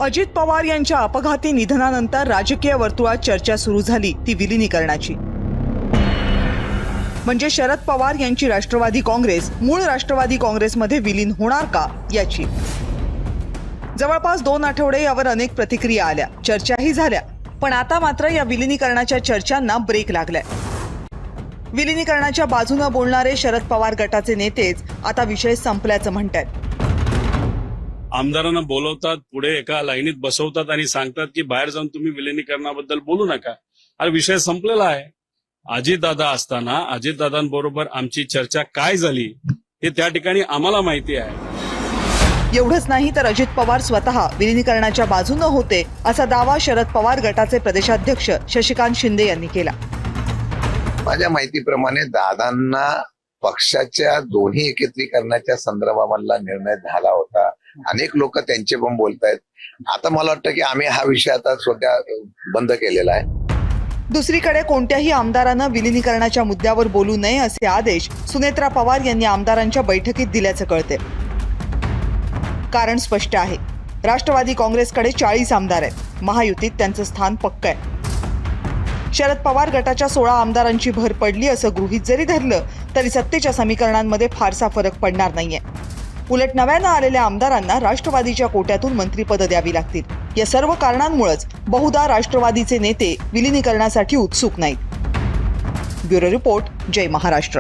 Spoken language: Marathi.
अजित पवार यांच्या अपघाती निधनानंतर राजकीय वर्तुळात चर्चा सुरू झाली ती विलिनीकरणाची। म्हणजे शरद पवार यांची राष्ट्रवादी काँग्रेस मूळ राष्ट्रवादी काँग्रेसमध्ये विलीन होणार का याची। जवळपास 2 आठवडे यावर अनेक प्रतिक्रिया आल्या, चर्चाही झाल्या, पण आता मात्र या विलिनीकरणाच्या चर्चांना ब्रेक लागलाय। विलिनीकरणाच्या बाजूने बोलणारे शरद पवार गटाचे नेतेच आता विषय संपल्याचं म्हणतात। आमदारांना बोलवतात, पुढे एका लाईनीत बसवतात आणि सांगतात की बाहेर जाऊन तुम्ही विलिनीकरणाबद्दल बोलू नका। हा विषय संपलेला आहे। अजितदादा असताना अजितदादांबरोबर आमची चर्चा काय झाली हे त्या ठिकाणी आम्हाला माहिती आहे। एवढंच नाही तर अजित पवार स्वतः विलिनीकरणाच्या बाजूने होते असा दावा शरद पवार गटाचे प्रदेशाध्यक्ष शशिकांत शिंदे यांनी केला। माझ्या माहितीप्रमाणे दादांना पक्षाच्या दोन्ही एकत्रीकरणाच्या संदर्भामधला निर्णय झाला होता। अनेक लोक त्यांचे पण बोलतायत। आता मला वाटतं की आम्ही हा विषय आता सध्या बंद केलेला आहे। दुसरीकडे कोणत्याही आमदारानं विलिनीकरणाच्या मुद्द्यावर बोलू नये असे आदेश सुनेत्रा पवार यांनी आमदारांच्या बैठकीत दिल्याचं कळते। कारण स्पष्ट आहे, राष्ट्रवादी काँग्रेसकडे 40 आमदार आहेत, महायुतीत त्यांचं स्थान पक्क आहे। शरद पवार गटाच्या 16 आमदारांची भर पडली असं गृहीत जरी धरलं तरी सत्तेच्या समीकरणांमध्ये फारसा फरक पडणार नाहीये। उलट नव्यानं आलेल्या आमदारांना राष्ट्रवादीच्या कोट्यातून मंत्रिपद द्यावी लागतील। या सर्व कारणांमुळेच बहुधा राष्ट्रवादीचे नेते विलिनीकरणासाठी उत्सुक नाहीत। ब्युरो रिपोर्ट, जय महाराष्ट्र।